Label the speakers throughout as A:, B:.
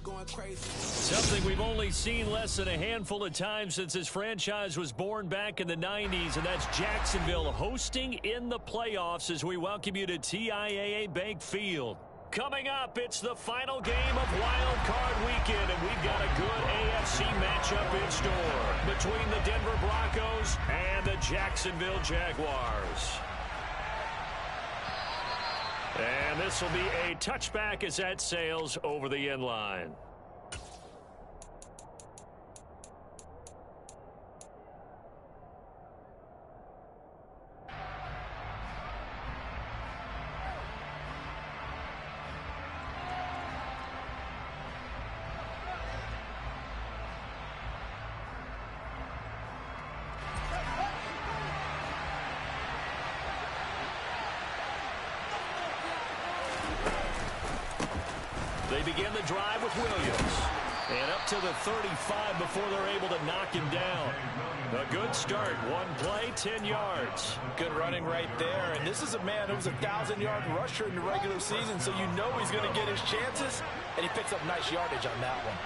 A: Something we've only seen less than a handful of times since this franchise was born back in the 90s, and that's Jacksonville hosting in the playoffs as we welcome you to TIAA Bank Field. Coming up, it's the final game of Wild Card Weekend, and we've got a good AFC matchup in store between the Denver Broncos and the Jacksonville Jaguars. And this will be a touchback as that sails over the end line. They begin the drive with Williams. And up to the 35 before they're able to knock him down. A good start. One play, 10 yards.
B: Good running right there. And this is a man who was a 1,000-yard rusher in the regular season, so you know he's going to get his chances. And he picks up nice yardage on that one.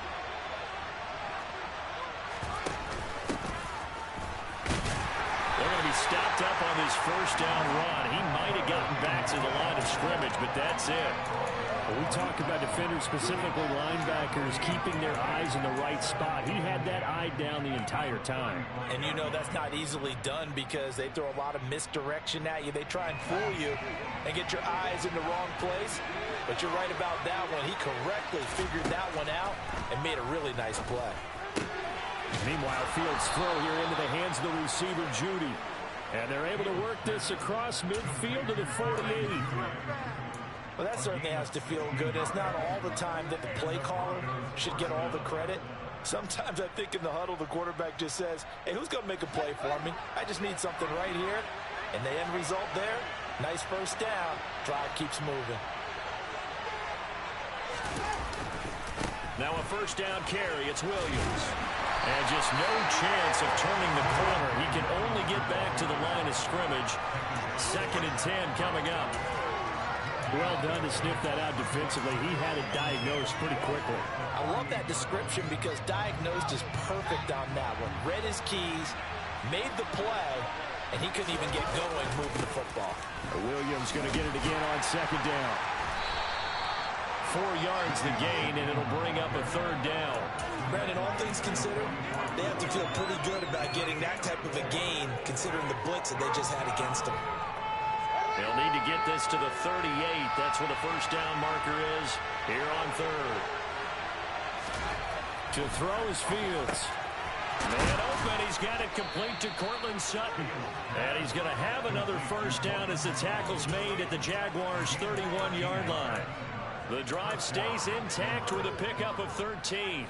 A: They're going to be stopped up on this first down run. He might have gotten back to the line of scrimmage, but that's it.
C: We talk about defenders, specifically linebackers, keeping their eyes in the right spot. He had that eye down the entire time.
B: And you know that's not easily done because they throw a lot of misdirection at you. They try and fool you and get your eyes in the wrong place. But you're right about that one. He correctly figured that one out and made a really nice play.
C: Meanwhile, Fields' throw here into the hands of the receiver, Judy. And they're able to work this across midfield to the 48.
B: Well, that certainly has to feel good. It's not all the time that the play caller should get all the credit. Sometimes I think in the huddle, the quarterback just says, hey, who's going to make a play for me? I just need something right here. And the end result there, nice first down. Drive keeps moving.
A: Now a first down carry. It's Williams. And just no chance of turning the corner. He can only get back to the line of scrimmage. 2nd and 10 coming up.
C: Well done to sniff that out defensively. He had it diagnosed pretty quickly.
B: I love that description because diagnosed is perfect on that one. Read his keys, made the play, and he couldn't even get going moving the football.
C: Williams going to get it again on 2nd down.
A: 4 yards the gain, and it'll bring up a 3rd down.
B: Brandon, all things considered, they have to feel pretty good about getting that type of a gain considering the blitz that they just had against them.
A: They'll need to get this to the 38. That's where the first down marker is here on 3rd.
C: To throw is Fields.
A: Man open. He's got it complete to Cortland Sutton. And he's going to have another first down as the tackle's made at the Jaguars' 31-yard line. The drive stays intact with a pickup of 13.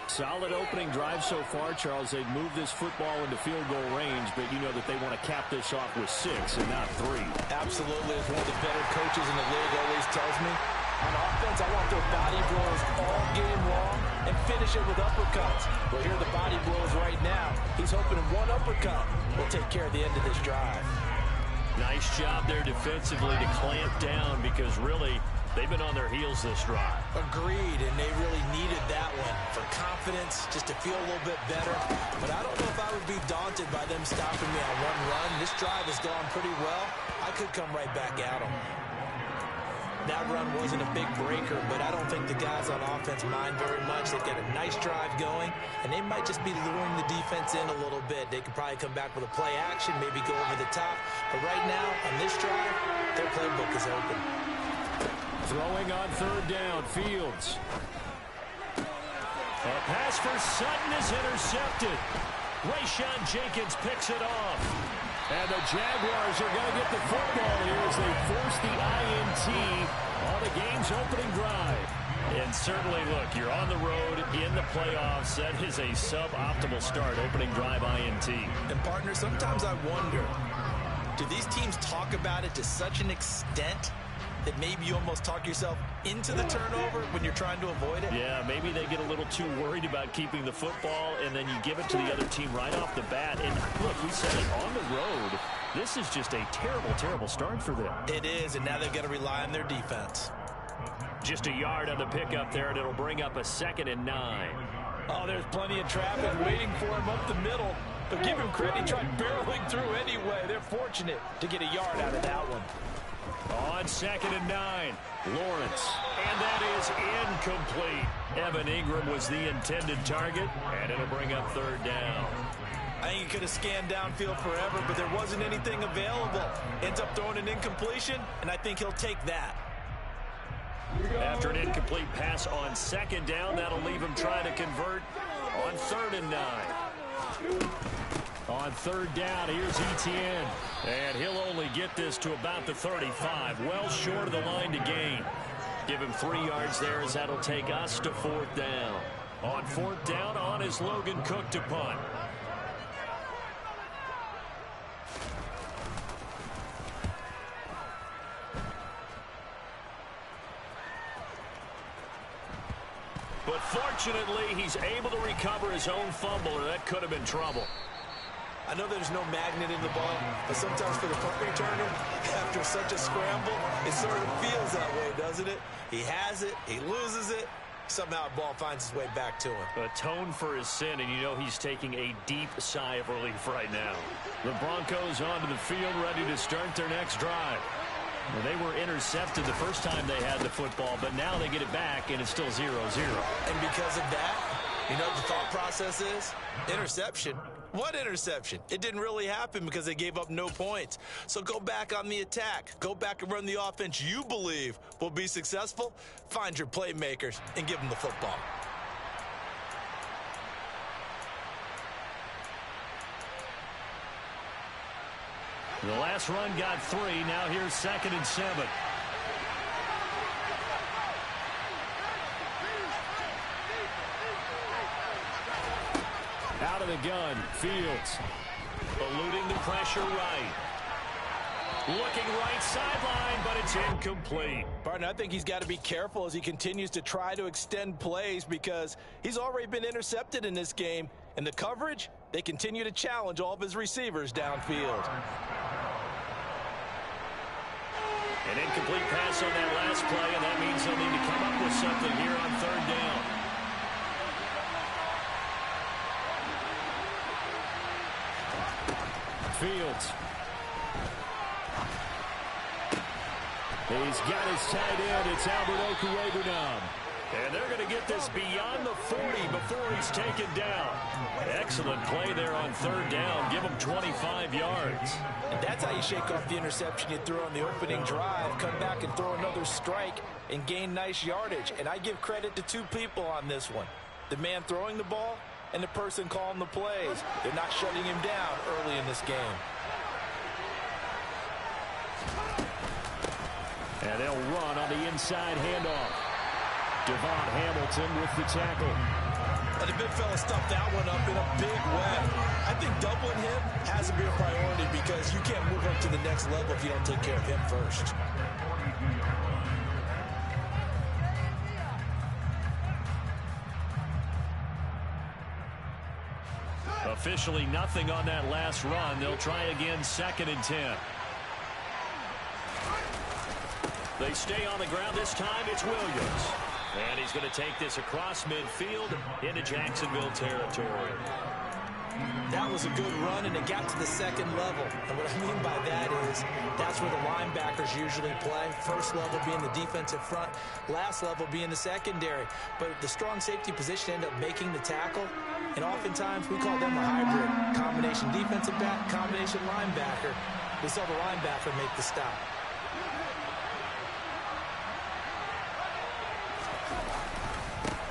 C: Solid opening drive so far, Charles. They've moved this football into field goal range, but you know that they want to cap this off with 6 and not 3.
B: Absolutely. As one of the better coaches in the league always tells me, on offense, I want their body blows all game long and finish it with uppercuts. Well, here are the body blows right now. He's hoping one uppercut will take care of the end of this drive.
A: Nice job there defensively to clamp down because really they've been on their heels this drive.
B: Agreed, and they really needed that one for confidence, just to feel a little bit better. But I don't know if I would be daunted by them stopping me on one run. This drive has gone pretty well. I could come right back at them. That run wasn't a big breaker, but I don't think the guys on offense mind very much. They've got a nice drive going, and they might just be luring the defense in a little bit. They could probably come back with a play action, maybe go over the top. But right now, on this drive, their playbook is open.
A: Throwing on 3rd down, Fields. A pass for Sutton is intercepted. Rayshawn Jenkins picks it off. And the Jaguars are going to get the football here as they force the INT on the game's opening drive. And certainly, look, you're on the road in the playoffs. That is a suboptimal start, opening drive INT.
B: And, partner, sometimes I wonder, do these teams talk about it to such an extent that maybe you almost talk yourself into the turnover when you're trying to avoid it?
A: Yeah, maybe they get a little too worried about keeping the football, and then you give it to the other team right off the bat. And look, we said it, on the road, this is just a terrible, terrible start for them.
B: It is, and now they've got to rely on their defense.
A: Just a yard on the pickup there, and it'll bring up a 2nd and 9.
B: Oh, there's plenty of traffic waiting for him up the middle. But give him credit, he tried barreling through anyway. They're fortunate to get a yard out of that one.
A: On 2nd and 9, Lawrence. And that is incomplete. Evan Ingram was the intended target, and it'll bring up 3rd down.
B: I think he could have scanned downfield forever, but there wasn't anything available. Ends up throwing an incompletion, and I think he'll take that.
A: After an incomplete pass on 2nd down, that'll leave him trying to convert on 3rd and 9. On 3rd down, here's Etienne. And he'll only get this to about the 35. Well short of the line to gain. Give him 3 yards there as that'll take us to 4th down. On 4th down, on is Logan Cook to punt. But fortunately, he's able to recover his own fumble, or that could have been trouble.
B: I know there's no magnet in the ball, but sometimes for the punt returner, after such a scramble, it sort of feels that way, doesn't it? He has it, he loses it, somehow the ball finds its way back to him.
A: Atone for his sin, and you know he's taking a deep sigh of relief right now. The Broncos onto the field, ready to start their next drive. Well, they were intercepted the first time they had the football, but now they get it back, and it's still 0-0.
B: And because of that, you know what the thought process is? Interception. What interception? It didn't really happen because they gave up no points. So go back on the attack. Go back and run the offense you believe will be successful. Find your playmakers and give them the football.
A: The last run got 3. Now here's 2nd and 7. Out of the gun, Fields. Eluding the pressure right. Looking right sideline, but it's incomplete.
B: Partner, I think he's got to be careful as he continues to try to extend plays because he's already been intercepted in this game. And the coverage, they continue to challenge all of his receivers downfield.
A: An incomplete pass on that last play, and that means they'll need to come up with something here on 3rd down. Fields. He's got his tight end. It's Albert Okwuegbunam. And they're going to get this beyond the 40 before he's taken down. Excellent play there on 3rd down. Give him 25 yards.
B: And that's how you shake off the interception you threw on the opening drive. Come back and throw another strike and gain nice yardage. And I give credit to 2 people on this one. The man throwing the ball and the person calling the plays. They're not shutting him down early in this game.
A: And they'll run on the inside handoff. Devon Hamilton with the tackle.
B: And the big fella stuffed that one up in a big way. I think doubling him has to be a priority because you can't move up to the next level if you don't take care of him first.
A: Officially nothing on that last run. They'll try again 2nd and 10. They stay on the ground this time. It's Williams. And he's going to take this across midfield into Jacksonville territory.
B: That was a good run, and it got to the 2nd level. And what I mean by that is that's where the linebackers usually play. First level being the defensive front, last level being the secondary. But the strong safety position ended up making the tackle, and oftentimes we call them a hybrid. Combination defensive back, combination linebacker. We saw the linebacker make the stop.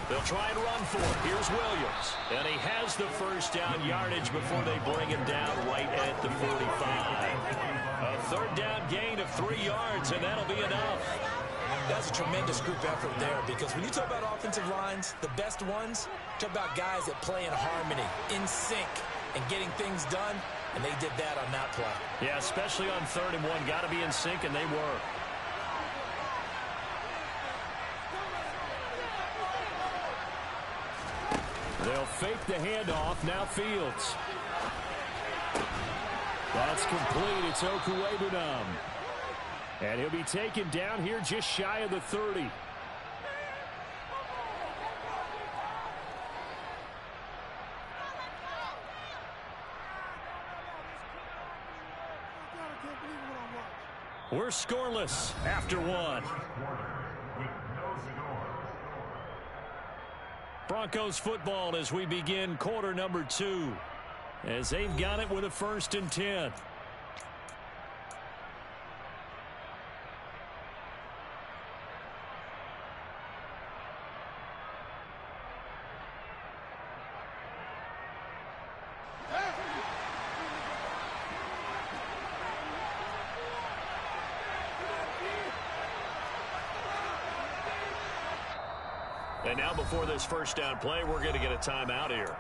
A: They'll try and run for it. Here's Williams. And he has the 1st down yardage before they bring him down right at the 45. A 3rd down gain of 3 yards, and that'll be enough.
B: That's a tremendous group effort there because when you talk about offensive lines, the best ones, talk about guys that play in harmony, in sync, and getting things done, and they did that on that play.
A: Yeah, especially on 3rd and 1. Got to be in sync, and they were. They'll fake the handoff. Now Fields. That's complete. It's Okwuegbunam. And he'll be taken down here just shy of the 30. We're scoreless after one. Broncos football as we begin quarter number 2. As they've got it with a 1st and 10. And now before this first down play, we're going to get a timeout here.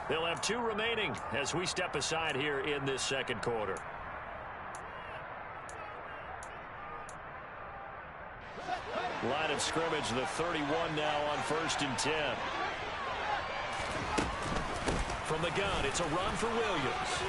A: They'll have 2 remaining as we step aside here in this second quarter. Line of scrimmage, the 31 now on 1st and 10. From the gun, it's a run for Williams.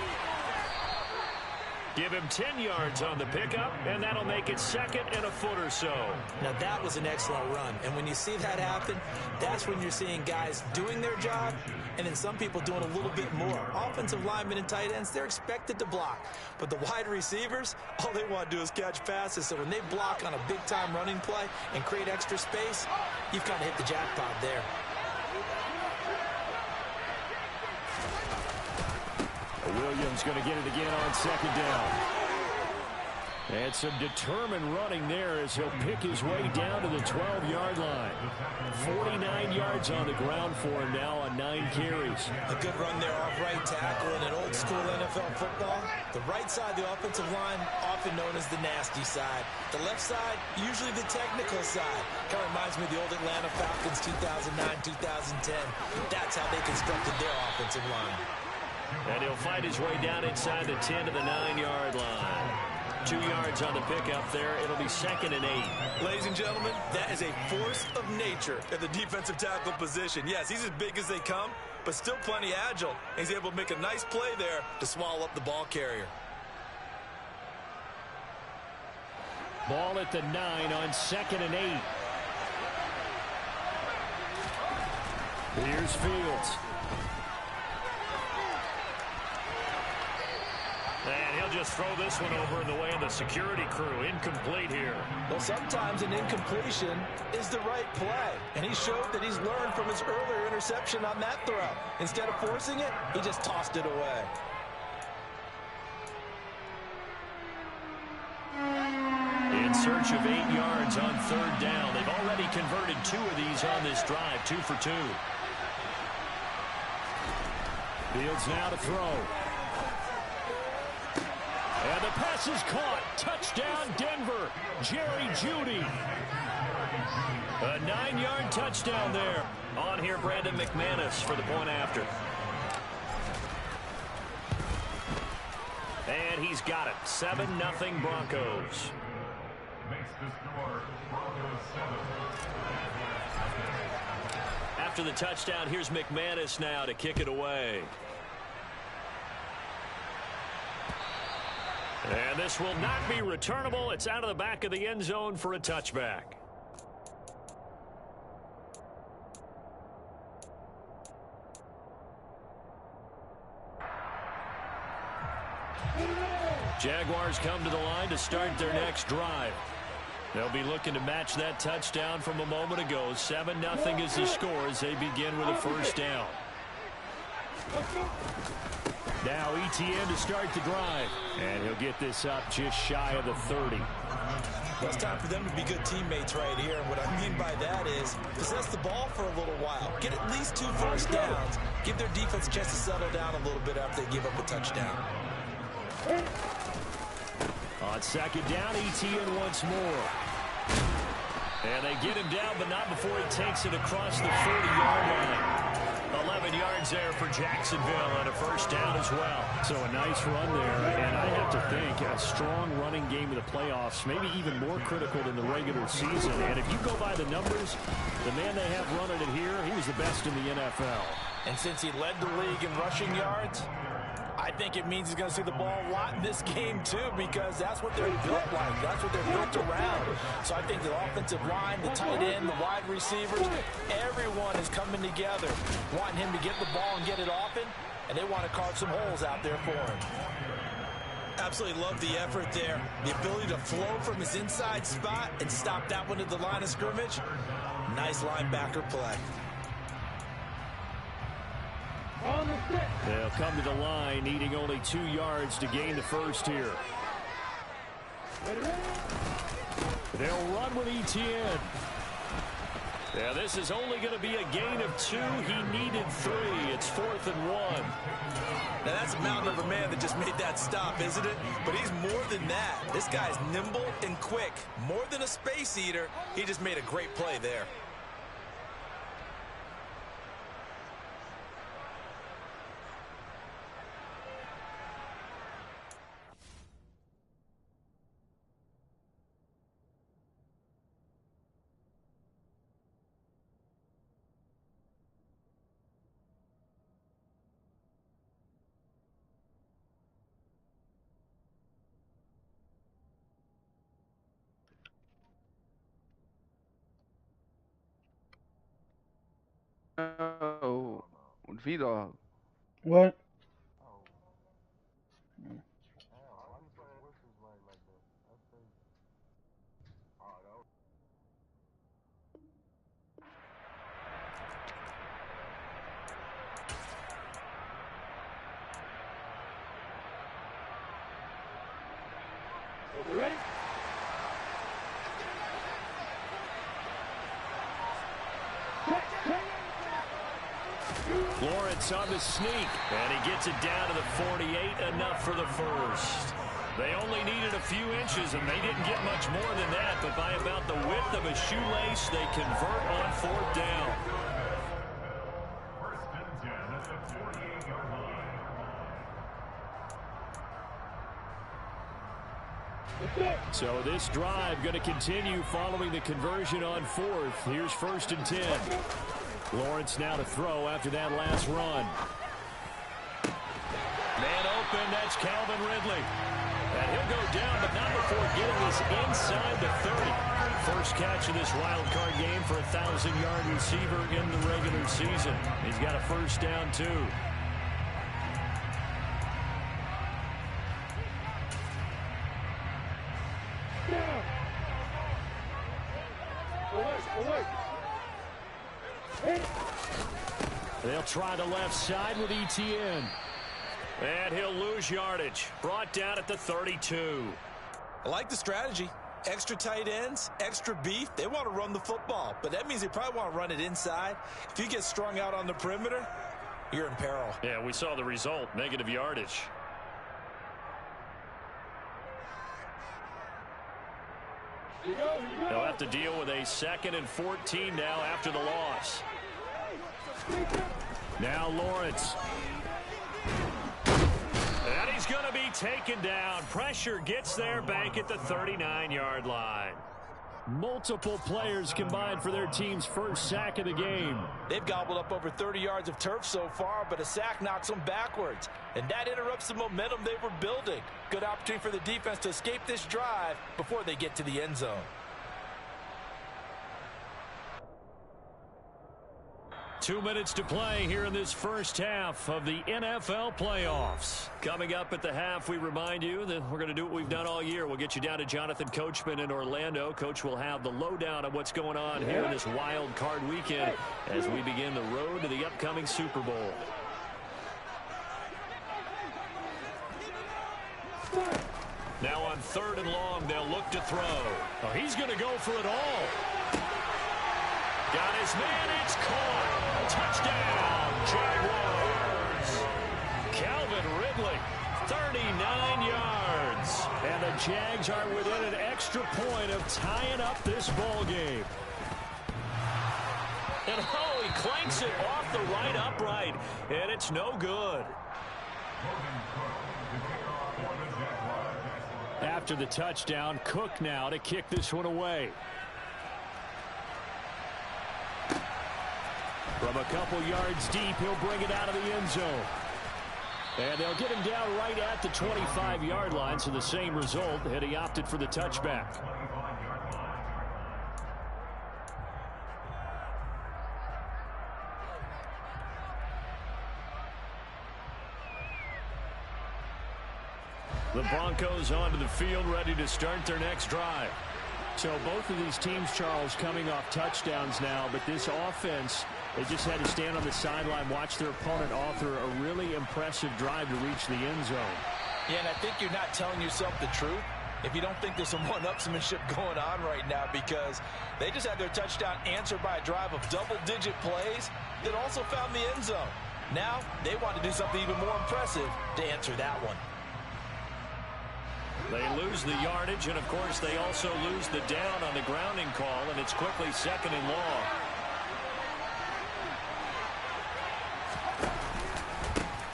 A: Give him 10 yards on the pickup, and that'll make it 2nd and a foot or so.
B: Now, that was an excellent run. And when you see that happen, that's when you're seeing guys doing their job, and then some people doing a little bit more. Offensive linemen and tight ends, they're expected to block. But the wide receivers, all they want to do is catch passes. So when they block on a big-time running play and create extra space, you've kind of hit the jackpot there.
C: Williams going to get it again on 2nd down. And some determined running there as he'll pick his way down to the 12-yard line. 49 yards on the ground for him now on 9 carries.
B: A good run there off right tackle in an old-school NFL football. The right side, the offensive line, often known as the nasty side. The left side, usually the technical side. Kind of reminds me of the old Atlanta Falcons 2009-2010. That's how they constructed their offensive line.
A: And he'll fight his way down inside the 10 to the 9-yard line. 2 yards on the pickup there. It'll be 2nd and 8.
D: Ladies and gentlemen, that is a force of nature at the defensive tackle position. Yes, he's as big as they come, but still plenty agile. He's able to make a nice play there to swallow up the ball carrier.
C: Ball at the 9 on 2nd and 8. Here's Fields.
A: And he'll just throw this one over in the way of the security crew. Incomplete here.
B: Well, sometimes an incompletion is the right play. And he showed that he's learned from his earlier interception on that throw. Instead of forcing it, he just tossed it away.
A: In search of 8 yards on 3rd down. They've already converted 2 of these on this drive. 2 for 2.
C: Fields now to throw. And the pass is caught. Touchdown, Denver. Jerry Jeudy.
A: A 9-yard touchdown there. On here, Brandon McManus for the point after. And he's got it. 7-0 Broncos.
E: Makes the score Broncos 7.
A: After the touchdown, here's McManus now to kick it away. And this will not be returnable. It's out of the back of the end zone for a touchback. Jaguars come to the line to start their next drive. They'll be looking to match that touchdown from a moment ago. 7-0 is the score as they begin with a 1st down.
C: Now ETN to start the drive. And he'll get this up just shy of the 30.
B: Well, it's time for them to be good teammates right here. And what I mean by that is possess the ball for a little while. Get at least 2 first downs. Give their defense a chance to settle down a little bit after they give up a touchdown.
C: On 2nd down, ETN once more.
A: And they get him down, but not before he takes it across the 40-yard line. 11 yards there for Jacksonville and a 1st down as well.
C: So a nice run there, and I have to think a strong running game of the playoffs, maybe even more critical than the regular season. And if you go by the numbers, the man they have running it here, he was the best in the NFL.
B: And since he led the league in rushing yards, I think it means he's going to see the ball a lot in this game, too, because that's what they're built like. That's what they're built around. So I think the offensive line, the tight end, the wide receivers, everyone is coming together, wanting him to get the ball and get it often, and they want to carve some holes out there for him. Absolutely love the effort there. The ability to flow from his inside spot and stop that one at the line of scrimmage. Nice linebacker play.
C: They'll come to the line, needing only 2 yards to gain the first here. They'll run with Etienne. Yeah, this is only going to be a gain of 2. He needed 3. It's 4th and 1.
B: Now, that's a mountain of a man that just made that stop, isn't it? But he's more than that. This guy's nimble and quick. More than a space eater, he just made a great play there.
F: Oh, V-Dog.
G: What?
C: Ready? Lawrence on the sneak, and he gets it down to the 48, enough for the first. They only needed a few inches, and they didn't get much more than that, but by about the width of a shoelace, they convert on 4th down.
E: First and 10 at the 48-yard line.
C: So this drive going to continue following the conversion on 4th. Here's 1st and 10. Lawrence now to throw after that last run. Man open, that's Calvin Ridley. And he'll go down, but not before getting this inside the 30. First catch of this wild card game for a 1,000-yard receiver in the regular season. He's got a first down, too. They'll try the left side with Etienne. And he'll lose yardage. Brought down at the 32.
B: I like the strategy. Extra tight ends, extra beef. They want to run the football, but that means they probably want to run it inside. If you get strung out on the perimeter, you're in peril.
C: Yeah, we saw the result. Negative yardage. They'll have to deal with a 2nd and 14 now after the loss. Now Lawrence. And he's going to be taken down. Pressure gets there back at the 39-yard line. Multiple players combined for their team's first sack of the game.
B: They've gobbled up over 30 yards of turf so far, but a sack knocks them backwards. And that interrupts the momentum they were building. Good opportunity for the defense to escape this drive before they get to the end zone.
C: Two minutes to play here in this first half of the NFL playoffs. Coming up at the half, we remind you that we're going to do what we've done all year. We'll get you down to Jonathan Coachman in Orlando. Coach will have the lowdown of what's going on here this wild card weekend as we begin the road to the upcoming Super Bowl. Now on 3rd and long, they'll look to throw. Oh, he's going to go for it all. Got his man, it's caught. Touchdown, Jaguars. Calvin Ridley, 39 yards. And the Jags are within an extra point of tying up this ball game. And oh, he clanks it off the right upright, and it's no good. After the touchdown, Cook now to kick this one away. From a couple yards deep, he'll bring it out of the end zone. And they'll get him down right at the 25-yard line, so the same result, and he opted for the touchback.
A: The Broncos onto the field, ready to start their next drive.
C: So both of these teams, Charles, coming off touchdowns now, but this offense, they just had to stand on the sideline, watch their opponent author a really impressive drive to reach the end zone.
B: Yeah, and I think you're not telling yourself the truth if you don't think there's some one-upsmanship going on right now, because they just had their touchdown answered by a drive of double-digit plays that also found the end zone. Now they want to do something even more impressive to answer that one.
A: They lose the yardage, and of course they also lose the down on the grounding call, and it's quickly 2nd and long.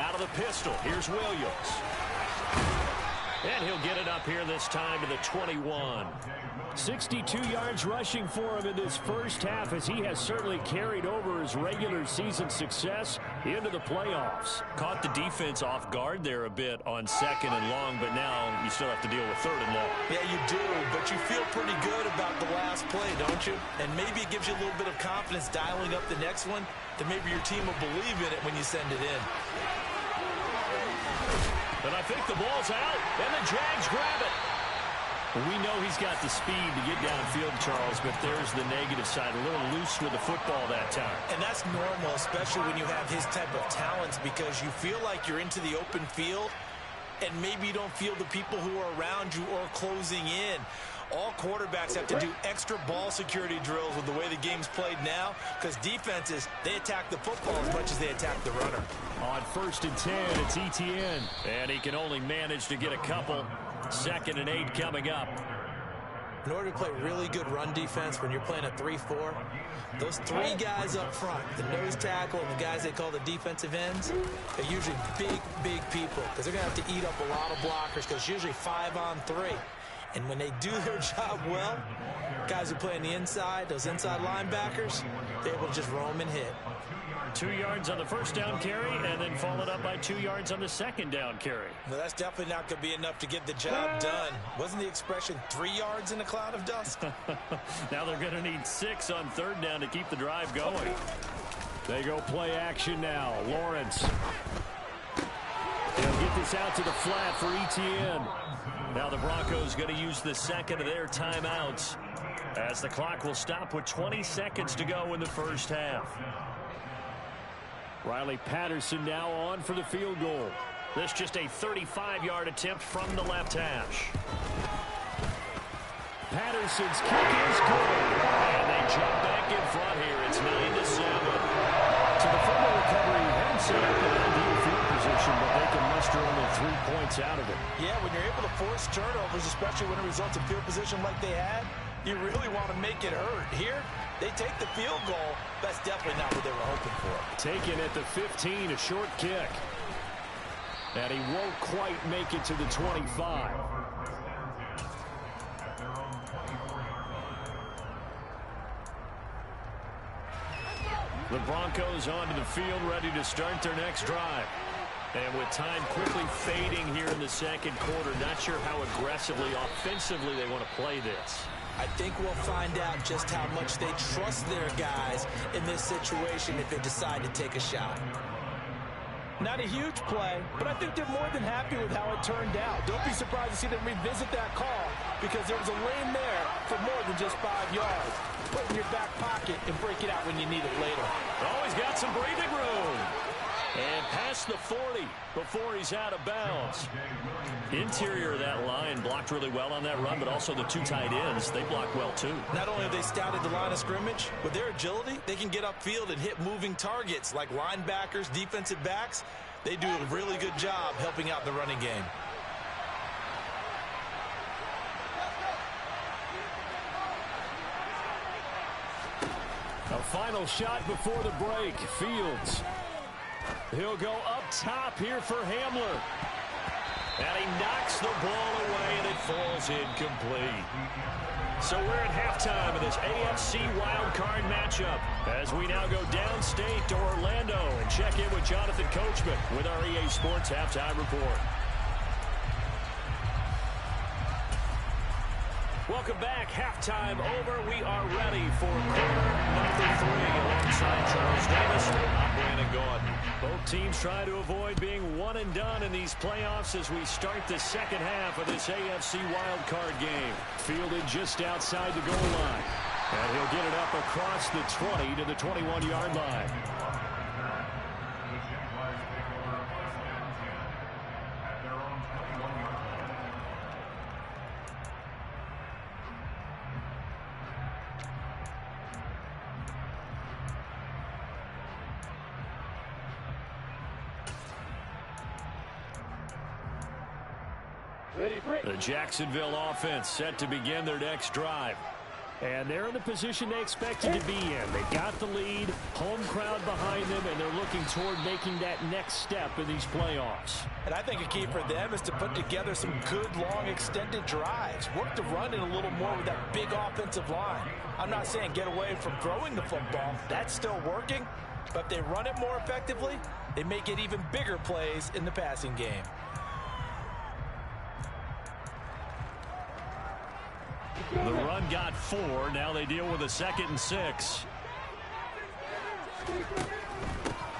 A: Out of the pistol, here's Williams. And he'll get it up here this time to the 21.
C: 62 yards rushing for him in this first half, as he has certainly carried over his regular season success into the playoffs.
A: Caught the defense off guard there a bit on 2nd and long, but now you still have to deal with 3rd and long.
B: Yeah, you do, but you feel pretty good about the last play, don't you? And maybe it gives you a little bit of confidence dialing up the next one, that maybe your team will believe in it when you send it in.
A: But I think the ball's out, and the Jags grab it.
C: We know he's got the speed to get downfield, Charles, but there's the negative side. A little loose with the football that time.
B: And that's normal, especially when you have his type of talents, because you feel like you're into the open field, and maybe you don't feel the people who are around you or closing in. All quarterbacks have to do extra ball security drills with the way the game's played now, because defenses, they attack the football as much as they attack the runner.
C: On 1st and 10, it's ETN.
A: And he can only manage to get a couple. 2nd and 8 coming up.
B: In order to play really good run defense when you're playing a 3-4, those 3 guys up front, the nose tackle and the guys they call the defensive ends, they're usually big people, because they're going to have to eat up a lot of blockers, because it's usually 5 on 3. And when they do their job well, guys who play on the inside, those inside linebackers, they're able to just roam and hit.
A: 2 yards on the first down carry, and then followed up by 2 yards on the second down carry.
B: Well, that's definitely not going to be enough to get the job done. Wasn't the expression 3 yards in a cloud of dust?
A: Now they're going to need 6 on 3rd down to keep the drive going.
C: They go play action now. Lawrence. They'll get this out to the flat for ETN.
A: Now the Broncos going to use the second of their timeouts, as the clock will stop with 20 seconds to go in the first half.
C: Riley Patterson now on for the field goal.
A: This just a 35-yard attempt from the left hash.
C: Patterson's kick is good.
A: And they jump back in front here. It's 9-7.
C: So the fumble recovery hadn't set up an ideal field position, but they can muster only 3 points out of it.
B: Yeah, when you're able to force turnovers, especially when it results in field position like they had, you really want to make it hurt. Here, they take the field goal. That's definitely not what they were hoping for.
C: Taken at the 15, a short kick. And he won't quite make it to the 25.
A: The Broncos onto the field, ready to start their next drive. And with time quickly fading here in the second quarter, not sure how aggressively, offensively they want to play this.
B: I think we'll find out just how much they trust their guys in this situation if they decide to take a shot. Not a huge play, but I think they're more than happy with how it turned out. Don't be surprised to see them revisit that call, because there was a lane there for more than just 5 yards. Put it in your back pocket and break it out when you need it later.
A: Always got some breathing room. And past the 40 before he's out of bounds. Interior of that line blocked really well on that run, but also the 2 tight ends, they blocked well too.
B: Not only have they scouted the line of scrimmage, with their agility, they can get upfield and hit moving targets like linebackers, defensive backs. They do a really good job helping out the running game.
C: A final shot before the break. Fields. He'll go up top here for Hamler.
A: And he knocks the ball away, and it falls incomplete. So we're at halftime of this AFC WildCard matchup as we now go downstate to Orlando and check in with Jonathan Coachman with our EA Sports Halftime Report. Welcome back. Halftime over. We are ready for quarter number 3. Alongside Charles Davis, I'm Brandon Gordon. Both teams try to avoid being one and done in these playoffs as we start the second half of this AFC wildcard game. Fielded just outside the goal line. And he'll get it up across the 20 to the 21-yard line. The Jacksonville offense set to begin their next drive. And they're in the position they expected to be in. They've got the lead, home crowd behind them, and they're looking toward making that next step in these playoffs.
B: And I think a key for them is to put together some good, long, extended drives. Work the run in a little more with that big offensive line. I'm not saying get away from throwing the football. That's still working. But if they run it more effectively, they may get even bigger plays in the passing game.
A: The run got 4. Now they deal with a 2nd and 6.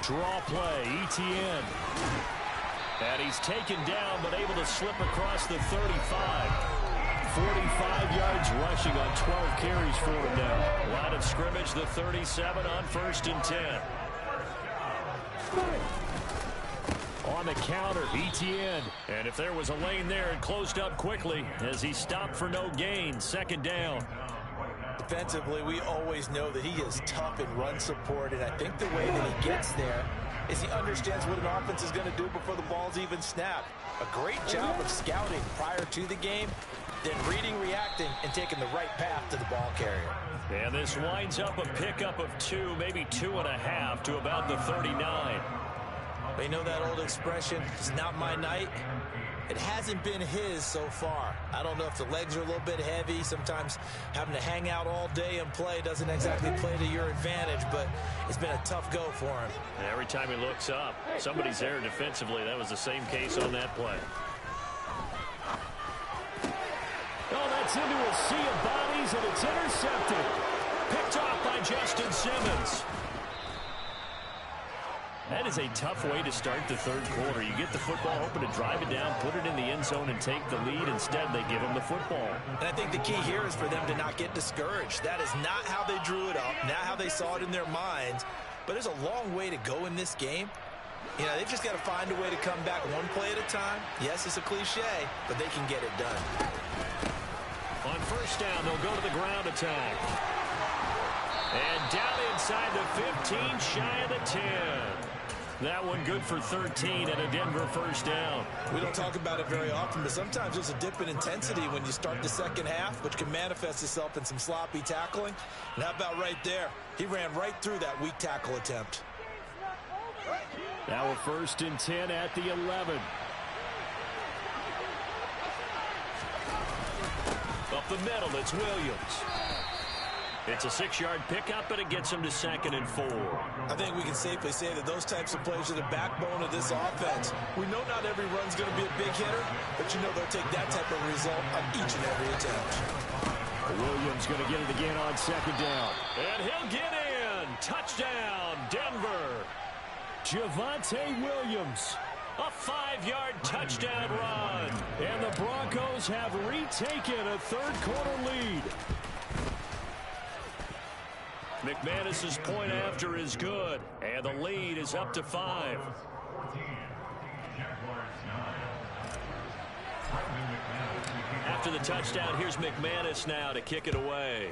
A: Draw play, ETN. And he's taken down, but able to slip across the 35. 45 yards rushing on 12 carries for him now. Line of scrimmage, the 37 on 1st and 10. On the counter, ETN. And if there was a lane there, it closed up quickly as he stopped for no gain. 2nd down.
B: Defensively, we always know that he is tough in run support, and I think the way that he gets there is he understands what an offense is going to do before the ball's even snapped. A great job of scouting prior to the game, then reading, reacting, and taking the right path to the ball carrier.
A: And this winds up a pickup of 2, maybe 2.5 to about the 39.
B: You know that old expression, it's not my night? It hasn't been his so far. I don't know if the legs are a little bit heavy. Sometimes having to hang out all day and play doesn't exactly play to your advantage, but it's been a tough go for him.
A: And every time he looks up, somebody's there defensively. That was the same case on that play. Oh, that's into a sea of bodies, and it's intercepted. Picked off by Justin Simmons. That is a tough way to start the 3rd quarter. You get the football, hoping to drive it down, put it in the end zone, and take the lead. Instead, they give him the football.
B: And I think the key here is for them to not get discouraged. That is not how they drew it up, not how they saw it in their minds. But there's a long way to go in this game. You know, they've just got to find a way to come back one play at a time. Yes, it's a cliche, but they can get it done.
A: On 1st down, they'll go to the ground attack. And down inside the 15, shy of the 10. That one good for 13 and a Denver 1st down.
B: We don't talk about it very often, but sometimes there's a dip in intensity when you start the second half, which can manifest itself in some sloppy tackling. And how about right there? He ran right through that weak tackle attempt.
A: Now a 1st and 10 at the 11. Up the middle, it's Williams. It's a 6-yard pickup, and it gets him to 2nd and 4.
B: I think we can safely say that those types of plays are the backbone of this offense. We know not every run's going to be a big hitter, but you know they'll take that type of result on each and every attempt.
A: Williams going to get it again on 2nd down. And he'll get in. Touchdown, Denver. Javonte Williams. A 5-yard touchdown run. And the Broncos have retaken a 3rd quarter lead. McManus's point after is good, and the lead is up to 5. After the touchdown, here's McManus now to kick it away.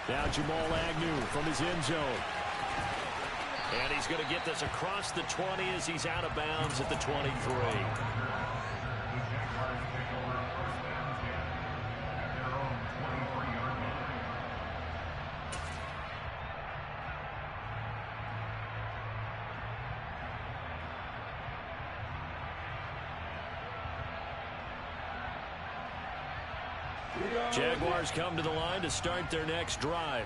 A: Now Jamal Agnew from his end zone. And he's going to get this across the 20 as he's out of bounds at the 23. Jaguars come to the line to start their next drive.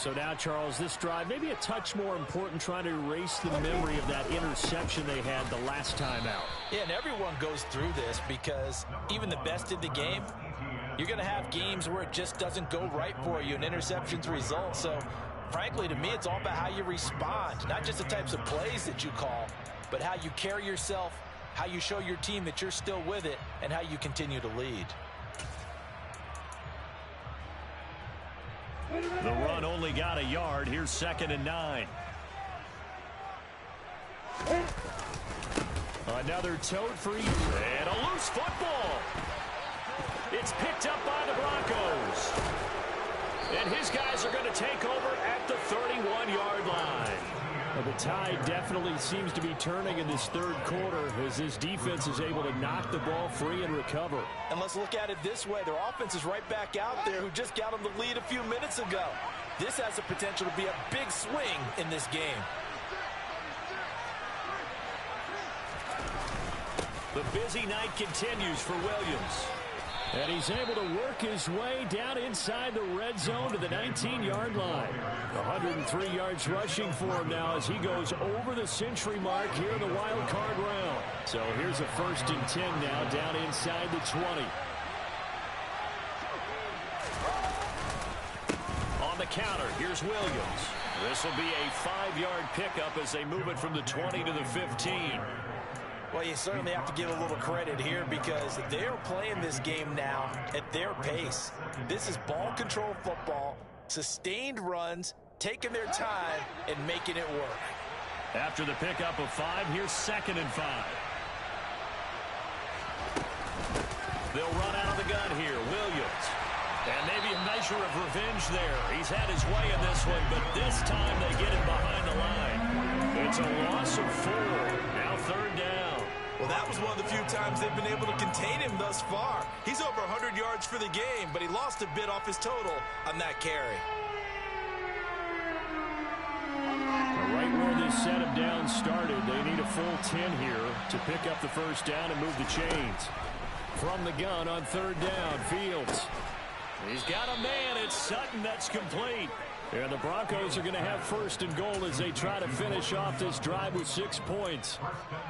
A: So now, Charles, this drive maybe a touch more important, trying to erase the memory of that interception they had the last time out.
B: Yeah, and everyone goes through this because even the best in the game, you're going to have games where it just doesn't go right for you and interceptions result. So, frankly, to me, it's all about how you respond, not just the types of plays that you call, but how you carry yourself, how you show your team that you're still with it, and how you continue to lead.
A: The run only got a yard. Here's 2nd and 9. Another tote free and a loose football. It's picked up by the Broncos. And his guys are going to take over at the 31-yard line. Well, the tide definitely seems to be turning in this third quarter as this defense is able to knock the ball free and recover.
B: And let's look at it this way. Their offense is right back out there who just got them the lead a few minutes ago. This has the potential to be a big swing in this game.
A: The busy night continues for Williams. And he's able to work his way down inside the red zone to the 19-yard line. 103 yards rushing for him now as he goes over the century mark here in the wild card round. So here's a 1st and 10 now down inside the 20. On the counter, here's Williams. This will be a 5-yard pickup as they move it from the 20 to the 15.
B: Well, you certainly have to give a little credit here because they're playing this game now at their pace. This is ball control football, sustained runs, taking their time, and making it work.
A: After the pickup of 5, here's 2nd and 5. They'll run out of the gun here. Williams. And maybe a measure of revenge there. He's had his way in this one, but this time they get him behind the line. It's a loss of 4. Now 3rd down.
D: Well, that was one of the few times they've been able to contain him thus far. He's over 100 yards for the game, but he lost a bit off his total on that carry.
A: Right where this set him down started, they need a full 10 here to pick up the 1st down and move the chains. From the gun on 3rd down, Fields. He's got a man. It's Sutton that's complete. And the Broncos are going to have 1st and goal as they try to finish off this drive with 6 points.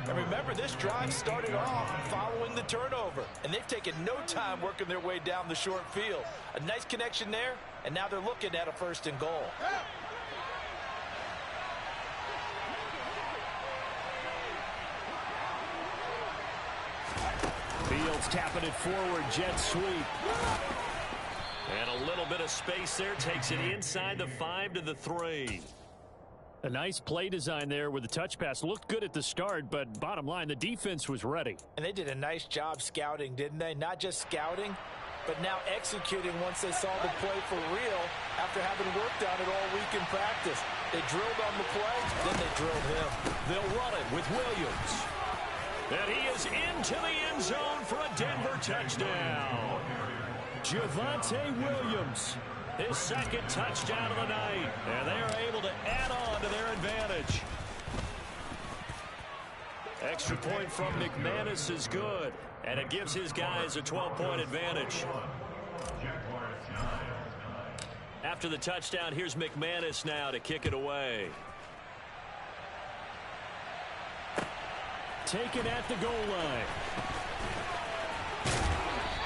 B: And remember, this drive started off following the turnover. And they've taken no time working their way down the short field. A nice connection there, and now they're looking at a 1st and goal.
A: Fields tapping it forward, jet sweep. And a little bit of space there, takes it inside the 5 to the 3. A nice play design there with the touch pass. Looked good at the start, but bottom line, the defense was ready.
B: And they did a nice job scouting, didn't they? Not just scouting, but now executing once they saw the play for real after having worked on it all week in practice. They drilled on the play, then they drilled him.
A: They'll run it with Williams. And he is into the end zone for a Denver touchdown. Javonte Williams, his 2nd touchdown of the night. And they are able to add on to their advantage. Extra point from McManus is good. And it gives his guys a 12-point advantage. After the touchdown, here's McManus now to kick it away. Taken at the goal line.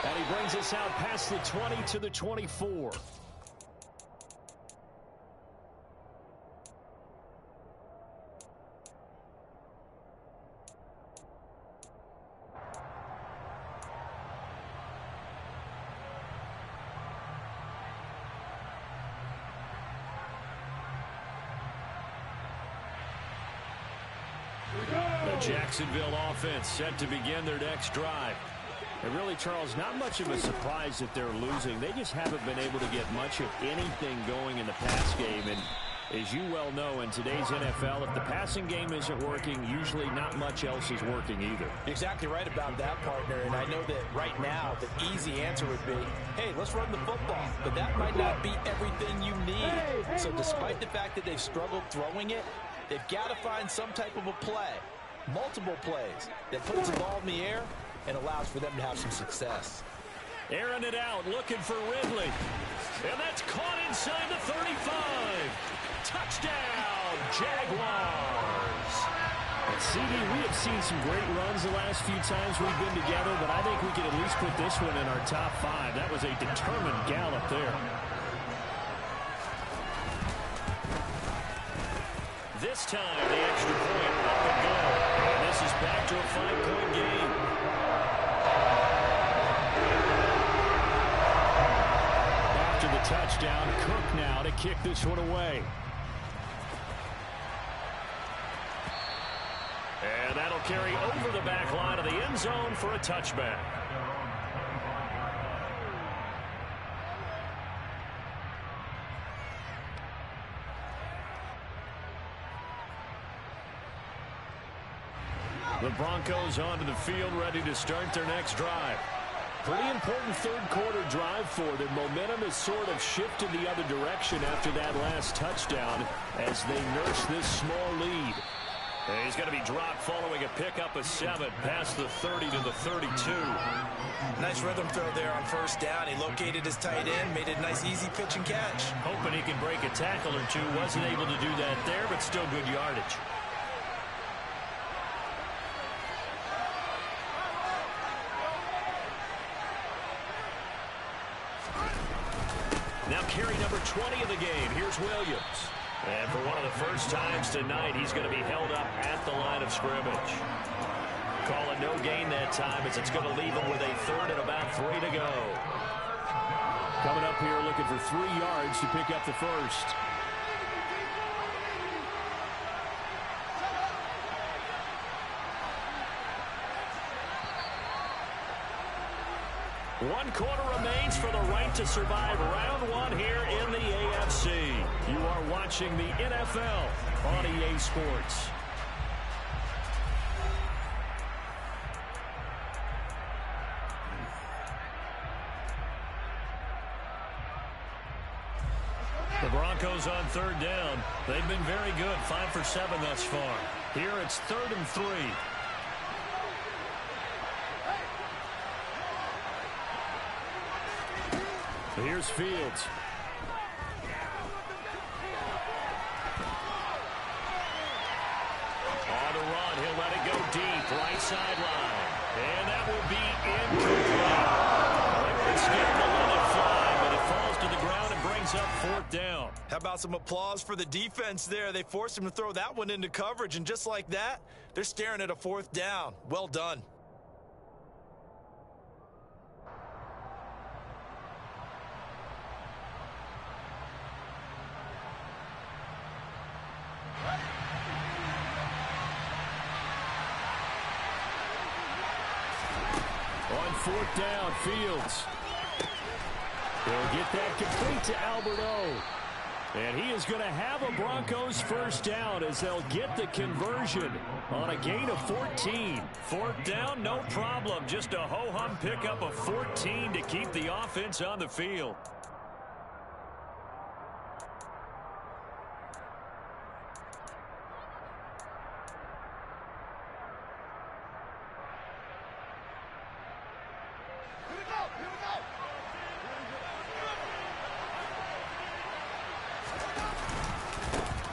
A: And he brings us out past the 20 to the 24. The Jacksonville offense set to begin their next drive. And really, Charles, not much of a surprise that they're losing. They just haven't been able to get much of anything going in the pass game. And as you well know, in today's NFL, if the passing game isn't working, usually not much else is working either.
B: You're exactly right about that, partner. And I know that right now, the easy answer would be, hey, let's run the football. But that might not be everything you need. So despite the fact that they've struggled throwing it, they've got to find some type of a play, multiple plays, that puts the ball in the air and allows for them to have some success.
A: Airing it out, looking for Ridley. And that's caught inside the 35. Touchdown, Jaguars.
C: CD, we have seen some great runs the last few times we've been together, but I think we can at least put this one in our top 5. That was a determined gallop there.
A: This time, the extra point up and go. And this is back to a 5-point game.
C: After the touchdown, Cook now to kick this one away.
A: And that'll carry over the back line of the end zone for a touchback. The Broncos onto the field, ready to start their next drive. Pretty important third-quarter drive for them. Momentum has sort of shifted the other direction after that last touchdown as they nurse this small lead. And he's going to be dropped following a pickup of 7 past the 30 to the 32.
B: Nice rhythm throw there on first down. He located his tight end, made a nice easy pitch and catch.
A: Hoping he can break a tackle or two. Wasn't able to do that there, but still good yardage. Now carry number 20 of the game. Here's Williams. And for one of the first times tonight, he's going to be held up at the line of scrimmage. Call it no gain that time as it's going to leave him with a third and about 3 to go.
C: Coming up here looking for 3 yards to pick up the first.
A: One quarter remains for the right to survive round 1 here in the AFC. You are watching the NFL on EA Sports. The Broncos on third down. They've been very good, 5 for 7 thus far. Here it's 3rd and 3.
C: Here's Fields.
A: On the run, he'll let it go deep, right sideline. And that will be incomplete. They were scared to let it fly, but it falls to the ground and brings up 4th down.
B: How about some applause for the defense there? They forced him to throw that one into coverage, and just like that, they're staring at a 4th down. Well done.
C: On 4th down, Fields. He'll get that complete to Albert O. And he is going to have a Broncos first down as they'll get the conversion on a gain of 14.
A: 4th down, no problem. Just a ho-hum pickup of 14 to keep the offense on the field.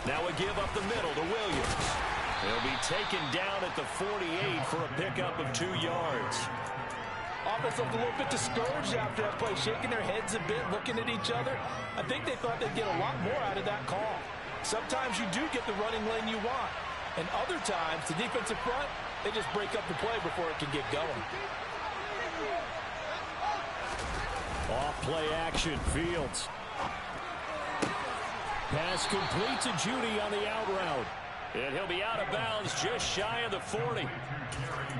A: Now a give up the middle to Williams. He'll be taken down at the 48 for a pickup of 2 yards.
B: Offense looked a little bit discouraged after that play, shaking their heads a bit, looking at each other. I think they thought they'd get a lot more out of that call. Sometimes you do get the running lane you want, and other times, the defensive front, they just break up the play before it can get going.
C: Off play action, Fields. Pass complete to Judy on the out route.
A: And he'll be out of bounds just shy of the 40.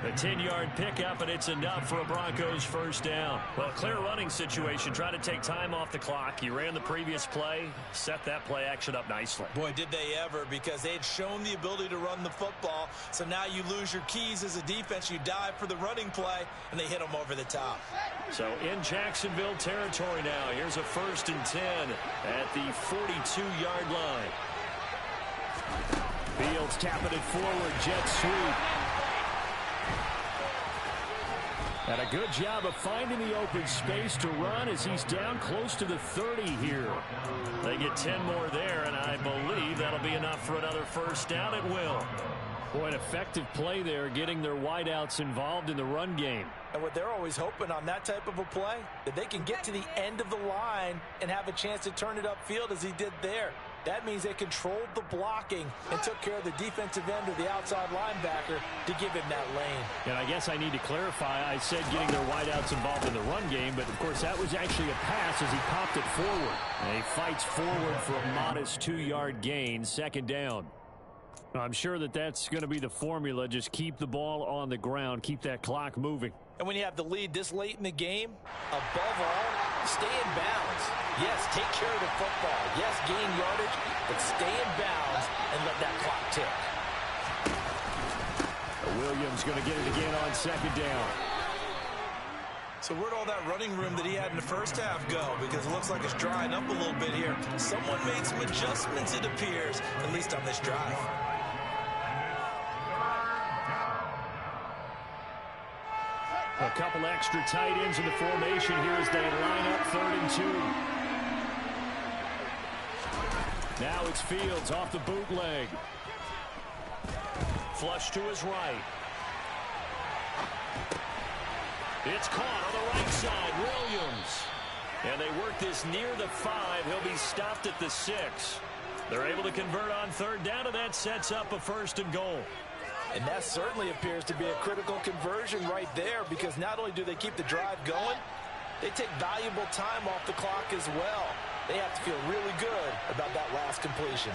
A: A 10-yard pickup, and it's enough for a Broncos first down. Well, clear running situation. Try to take time off the clock. He ran the previous play, set that play action up nicely.
B: Boy, did they ever, because they had shown the ability to run the football. So now you lose your keys as a defense. You dive for the running play, and they hit them over the top.
A: So in Jacksonville territory now. Here's a 1st and 10 at the 42-yard line.
C: Fields tapping it forward, jet sweep. And a good job of finding the open space to run as he's down close to the 30 here.
A: They get 10 more there, and I believe that'll be enough for another first down at will.
C: Boy, an effective play there, getting their wideouts involved in the run game.
B: And what they're always hoping on that type of a play, that they can get to the end of the line and have a chance to turn it upfield as he did there. That means they controlled the blocking and took care of the defensive end or the outside linebacker to give him that lane.
C: And I guess I need to clarify, I said getting their wideouts involved in the run game, but of course that was actually a pass as he popped it forward. And he fights forward for a modest 2-yard gain, second down. I'm sure that that's going to be the formula. Just keep the ball on the ground, keep that clock moving.
B: And when you have the lead this late in the game, above all, stay in bounds. Yes, take care of the football. Yes, gain yardage, but stay in bounds and let that clock tick.
C: Williams going to get it again on second down.
D: So where'd all that running room that he had in the first half go? Because it looks like it's drying up a little bit here. Someone made some adjustments, it appears, at least on this drive.
C: A couple extra tight ends in the formation here as they line up 3rd and 2. Now it's Fields off the bootleg.
A: Flush to his right. It's caught on the right side. Williams. And they work this near the 5. He'll be stopped at the 6. They're able to convert on 3rd down, and that sets up a 1st and goal.
B: And that certainly appears to be a critical conversion right there, because not only do they keep the drive going, they take valuable time off the clock as well. They have to feel really good about that last completion.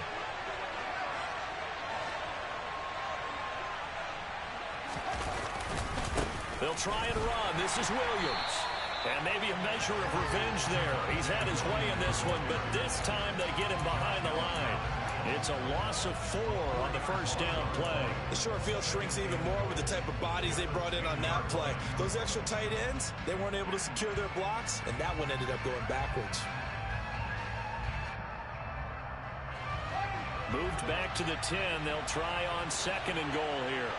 A: They'll try and run. This is Williams. And maybe a measure of revenge there. He's had his way in this one, but this time they get him behind the line. It's a loss of 4 on the 1st down play.
D: The short field shrinks even more with the type of bodies they brought in on that play. Those extra tight ends, they weren't able to secure their blocks, and that one ended up going backwards.
A: Moved back to the 10. They'll try on 2nd and goal here.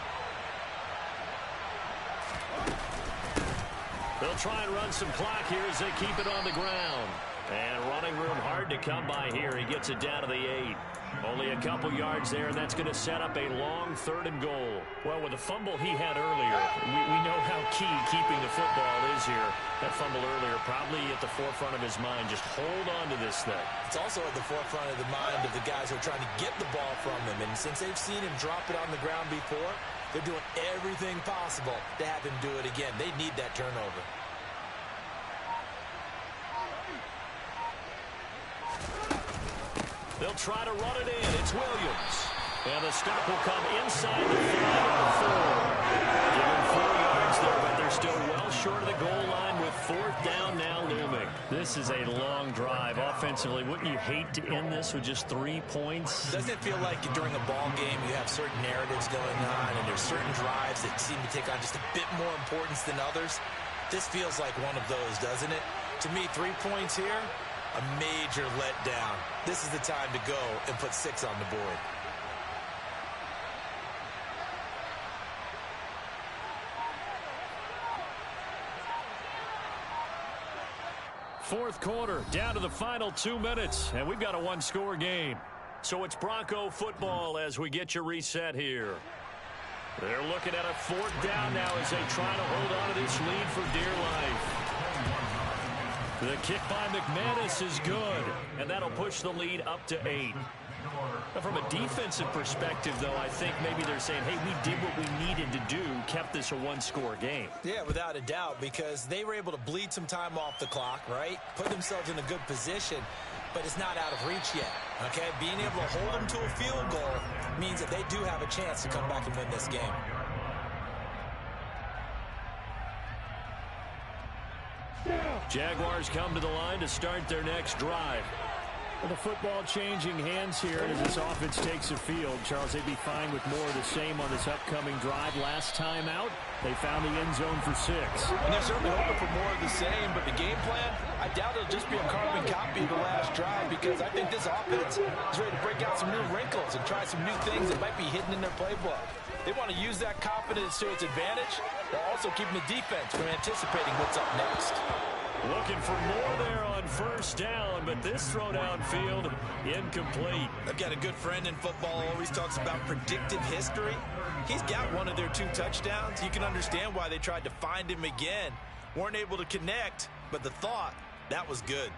A: They'll try and run some clock here as they keep it on the ground. And running room hard to come by here. He gets it down to the 8. Only a couple yards there, and that's going to set up a long 3rd and goal. Well, with the fumble he had earlier, we know how key keeping the football is here. That fumble earlier probably at the forefront of his mind. Just hold on to this thing.
B: It's also at the forefront of the mind of the guys who are trying to get the ball from him. And since they've seen him drop it on the ground before, they're doing everything possible to have him do it again. They need that turnover.
A: They'll try to run it in. It's Williams. And the stop will come inside the 5 and 4. Give him 4 yards there, but they're still well short of the goal line with 4th down now looming.
C: This is a long drive offensively. Wouldn't you hate to end this with just 3 points?
B: Doesn't it feel like during a ball game you have certain narratives going on and there's certain drives that seem to take on just a bit more importance than others? This feels like one of those, doesn't it? To me, 3 points here, a major letdown. This is the time to go and put 6 on the board.
A: Fourth quarter, down to the final 2 minutes, and we've got a 1-score game. So it's Bronco football as we get you reset here. They're looking at a 4th down now as they try to hold on to this lead for dear life. The kick by McManus is good, and that'll push the lead up to 8. Now, from a defensive perspective, though, I think maybe they're saying, hey, we did what we needed to do, kept this a 1-score game.
B: Yeah, without a doubt, because they were able to bleed some time off the clock, right? Put themselves in a good position, but it's not out of reach yet, okay? Being able to hold them to a field goal means that they do have a chance to come back and win this game.
A: Jaguars come to the line to start their next drive.
C: Well, the football changing hands here as this offense takes the field. Charles, they'd be fine with more of the same on this upcoming drive. Last time out, they found the end zone for 6.
B: And they're certainly hoping for more of the same, but the game plan, I doubt it'll just be a carbon copy of the last drive, because I think this offense is ready to break out some new wrinkles and try some new things that might be hidden in their playbook. They want to use that confidence to its advantage, while also keeping the defense from anticipating what's up next.
A: Looking for more there on first down, but this throw downfield incomplete.
D: I've got a good friend in football, always talks about predictive history. He's got one of their 2 touchdowns. You can understand why they tried to find him again. Weren't able to connect, but the thought, that was good.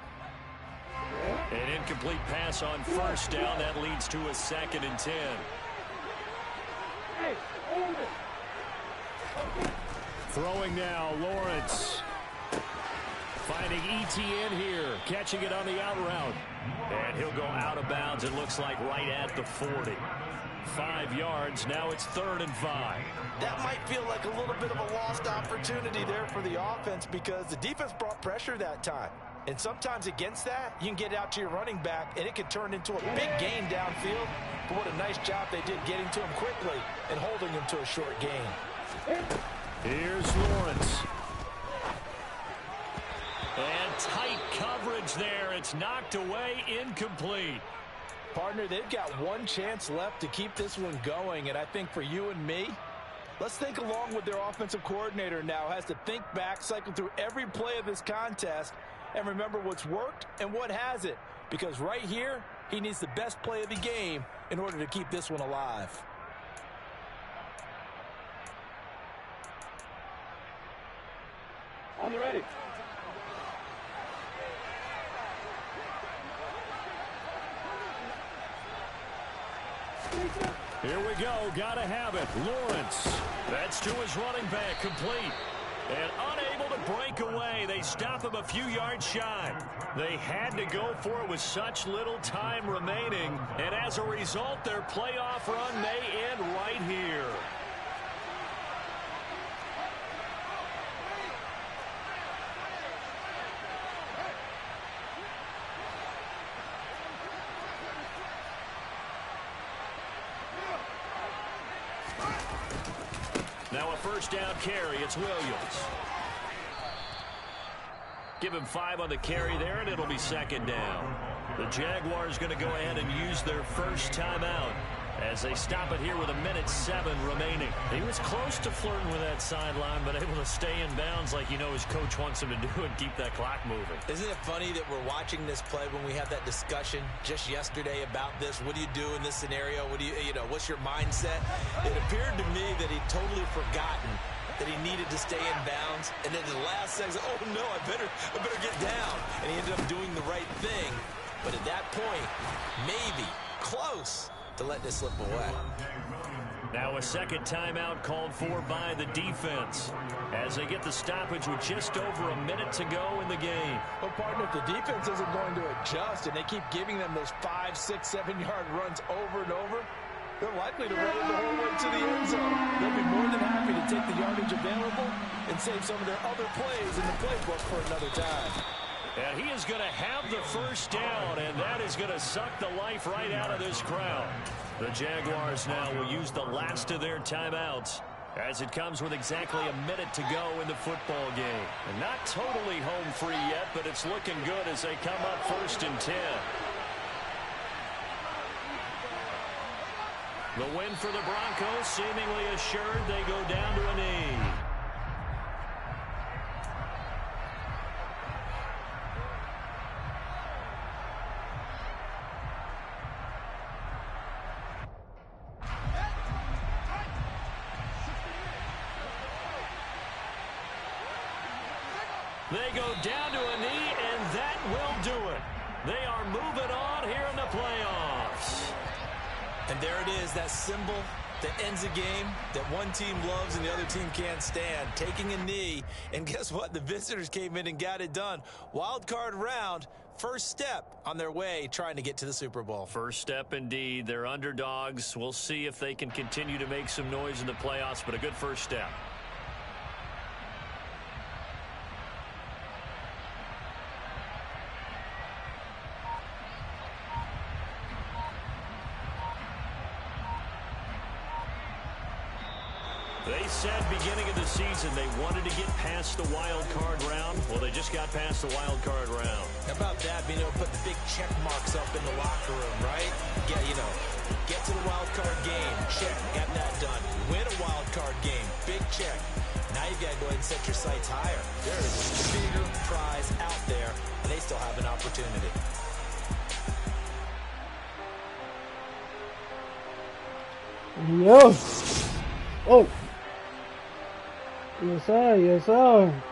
A: An incomplete pass on first down. That leads to a 2nd and 10. Throwing now, Lawrence. Finding ETN here, catching it on the out route. And he'll go out of bounds, it looks like right at the 40. 5 yards, now it's 3rd and 5.
B: That might feel like a little bit of a lost opportunity there for the offense because the defense brought pressure that time. And sometimes against that, you can get out to your running back, and it could turn into a big gain downfield. But what a nice job they did getting to him quickly and holding him to a short gain.
A: Here's Lawrence. And tight coverage there. It's knocked away, incomplete.
B: Partner, they've got one chance left to keep this one going, and I think for you and me, let's think along with their offensive coordinator now. Has to think back, cycle through every play of this contest, and remember what's worked and what hasn't. Because right here, he needs the best play of the game in order to keep this one alive.
E: On the ready.
A: Here we go, gotta have it. Lawrence, that's to his running back, complete. And unable to break away. They stop him a few yards shy. They had to go for it with such little time remaining. And as a result, their playoff run may end right here. Now a first down carry. It's Williams. Give him 5 on the carry there, and it'll be 2nd down. The Jaguars going to go ahead and use their first timeout as they stop it here with 1:07 remaining. He was close to flirting with that sideline, but able to stay in bounds like you know his coach wants him to do and keep that clock moving.
B: Isn't it funny that we're watching this play when we had that discussion just yesterday about this? What do you do in this scenario? What do you know, what's your mindset? It appeared to me that he'd totally forgotten that he needed to stay in bounds, and then the last second, oh no, I better get down. And he ended up doing the right thing. But at that point, maybe close to let this slip away.
A: Now a second timeout called for by the defense as they get the stoppage with just over a minute to go in the game.
B: Well, partner, if the defense isn't going to adjust and they keep giving them those 5, 6, 7-yard runs over and over, they're likely to run it the whole way to the end zone. They'll be more than happy to take the yardage available and save some of their other plays in the playbook for another time.
A: And he is going to have the first down, and that is going to suck the life right out of this crowd. The Jaguars now will use the last of their timeouts as it comes with exactly a minute to go in the football game. And not totally home free yet, but it's looking good as they come up 1st and 10. The win for the Broncos seemingly assured. They go down to a knee. They go down to a knee, and that will do it. They are moving on here in the playoffs.
B: And there it is, that symbol that ends a game that one team loves and the other team can't stand. Taking a knee, and guess what? The visitors came in and got it done. Wild card round, first step on their way trying to get to the Super Bowl.
A: First step indeed. They're underdogs. We'll see if they can continue to make some noise in the playoffs, but a good first step. They said beginning of the season they wanted to get past the wild card round. Well, they just got past the wild card round.
B: How about that, being able to put the big check marks up in the locker room, right? Yeah, get to the wild card game, check, got that done. Win a wild card game, big check. Now you've got to go ahead and set your sights higher. There is a bigger prize out there, and they still have an opportunity.
G: Yo! Oh! Yes, sir. Yes, sir.